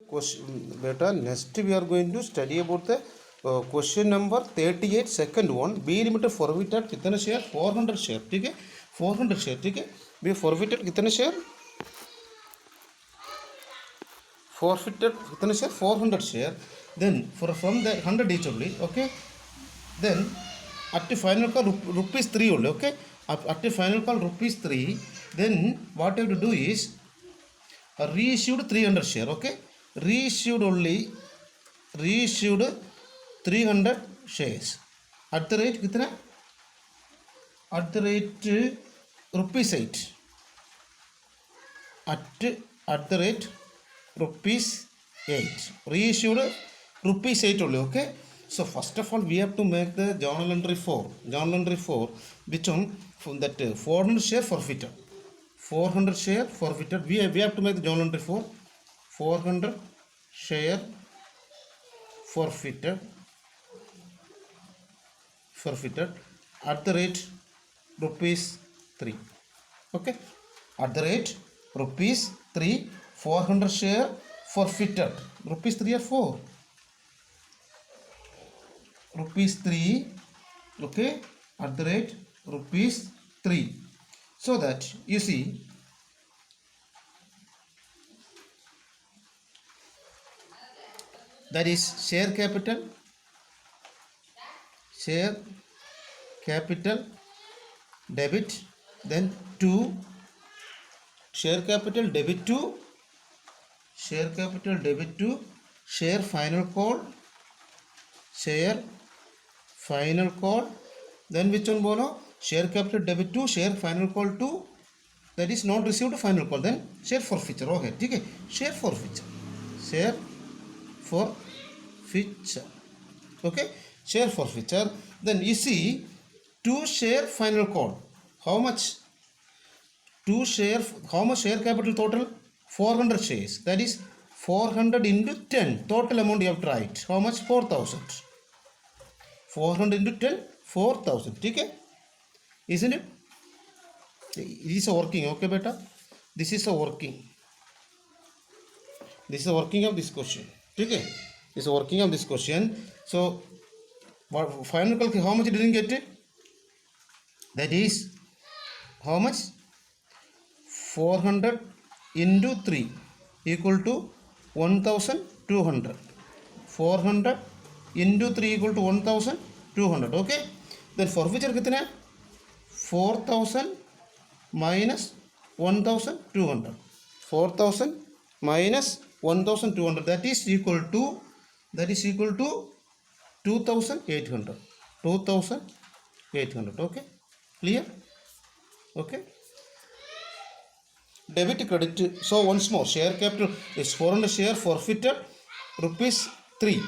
question beta. Next we are going to study about the question number 38, second one. B limited forfeited कितने share 400 share, ठीक है 400 share, ठीक है B forfeited कितने share forfeited कितने share 400 share. Then from the 100 each only, okay. Then at the final call rupees 3 only, okay. At the final call rupees 3. Then what you have to do is reissued 300 share, okay. Reissued 300 shares at the rate कितना at the rate rupees 8 at the rate rupees 8 reissued rupees 8 only, okay. So first of all we have to make the journal entry 4 which one from that 400 share forfeited 400 share forfeited. We have to make the journal entry 400 share forfeited at the rate rupees 3, okay. At the rate rupees 3, 400 share forfeited rupees 3 or 4 rupees 3, okay, at the rate rupees 3. So that you see that is share capital debit, then to share capital debit to share final call, then which one bolo share capital debit to share final call to, that is not received final call, then share forfeiture, okay, ठीक है share forfeiture, okay, share forfeiture. Then you see to share final call, how much share capital total 400 shares, that is 400 into 10 total amount you have to write, how much 4000, 400 into 10 4000, ठीक है, isn't it? It is a working, okay beta, this is a working of this question, ठीक है, this is a working of this question. So what final call how much you didn't get it, that is how much 400 into 3 equal to 1200, 400 into 3 equal to 1200, okay. Then forfeiture कितना है 4000 minus 1200, 4000 minus 1200, that is equal to 2800, okay, clear, okay. Debit credit, so once more share capital is 400 share forfeited rupees 3,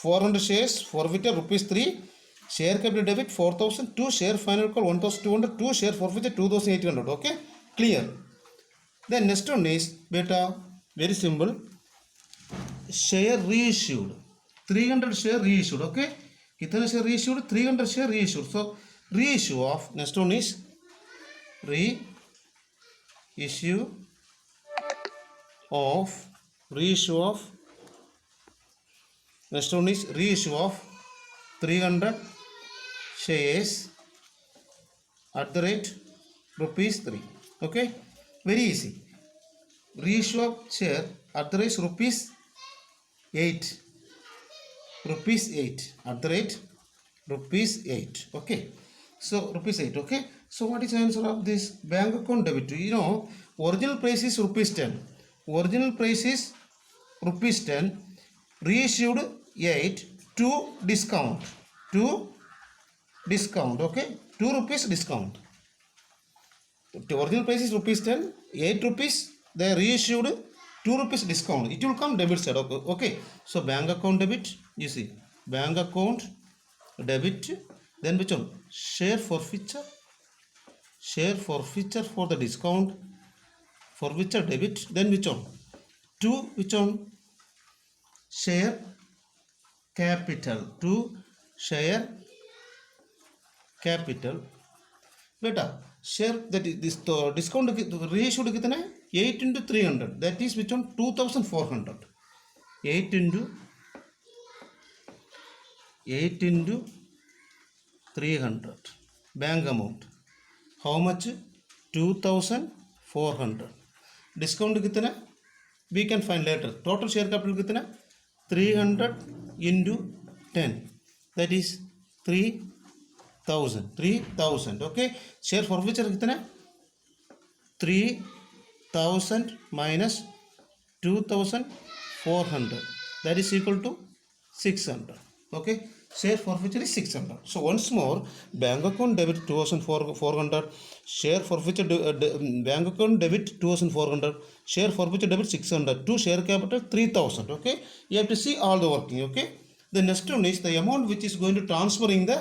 400 shares forfeited rupees 3, share capital debit 4000, 2 share final call 1200, 2 share forfeited 2800, okay, clear. Then next one is beta, very simple, share reissued 300 share reissued, okay, kitane share reissued 300 share reissued. So reissue of, next one is reissue of next one is reissue of 300 shares at the rate rupees 3, okay, very easy. Reissue of share at the rate rupees 8 at the rate rupees 8, okay. So rupees 8, okay. So what is the answer of this? Bank account debit, you know, original price is rupees 10, reissued 8 to discount, okay, 2 rupees discount. The original price is rupees 10, 8 rupees they reissued, 2 rupees discount, it will come debit side, okay. So bank account debit, you see bank account debit, then which one share forfeiture for the discount, forfeiture debit, then which one share capital, beta share, that is this discount reissued कितना है 8 into 300, that is which one 2400, 8 into 300 bank amount how much 2400 discount कितना we can find later total share capital कितना 300 into 10 that is 3000 okay share forfeiture कितना 3000 minus 2400 that is equal to 600 okay share forfeiture is 600 so once more bank account debit 2400 share forfeiture bank account debit 2400 share forfeiture debit 600 to share capital 3000 okay you have to see all the working okay the next one is the amount which is going to transfer in the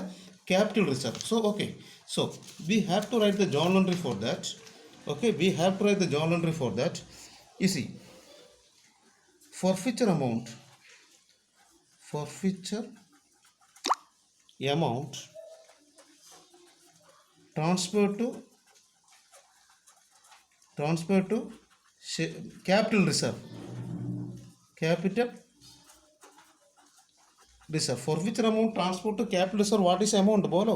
capital reserve so okay so we have to write the journal entry for that okay we have to write the journal entry for that you see forfeiture amount transfer to capital reserve forfeiture amount transfer to capital reserve what is amount bolo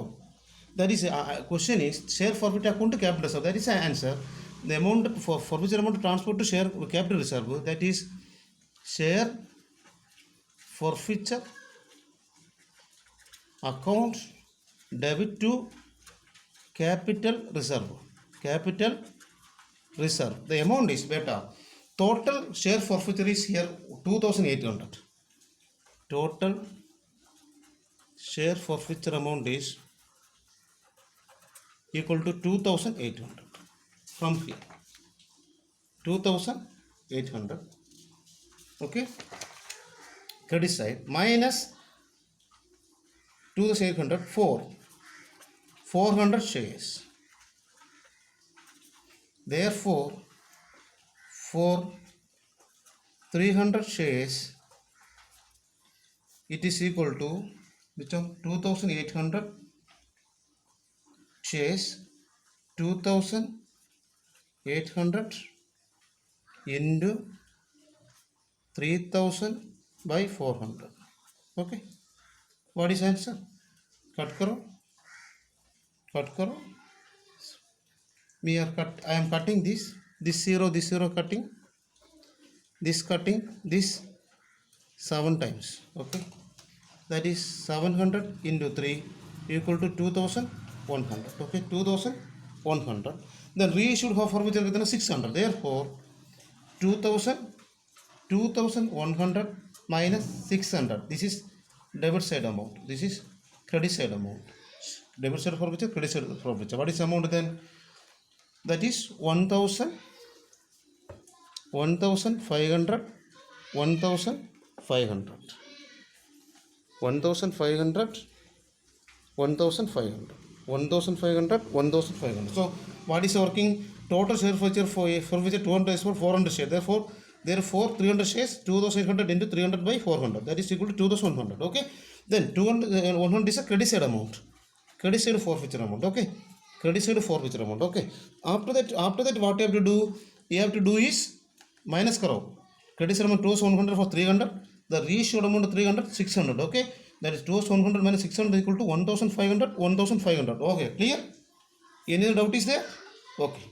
that is question is share forfeit account to capital reserve that is the answer the amount for forfeiture amount transfer to share capital reserve that is share forfeiture account debit to capital reserve the amount is beta total share forfeiture is here 2800 total share forfeiture amount is equal to 2800 from here 2800 okay credit side minus 2800 400 shares therefore for 300 shares it is equal to which of 2800 shares 2800 into 3000 by 400 okay what is answer cut karo we are I am cutting this zero cutting this 7 times okay that is 700 into 3 equal to 2100 okay 2100 then reissued forfeiture कितना 600 therefore 2100 minus 600 this is debit side amount this is credit side amount debit side forfeiture credit side forfeiture what is amount then that is 1500 1500 so what is working total share forfeiture for 200 is for 400 shares therefore 300 shares 2800 into 300 by 400 that is equal to 2100 okay then 100 is a credit side amount credit side forfeiture amount okay credit side forfeiture amount okay after that what you have to do is minus karo credit side amount 2100 for 300 the reissued amount 300 600 okay that is 2100 minus 600 equal to 1500 okay clear any doubt is there okay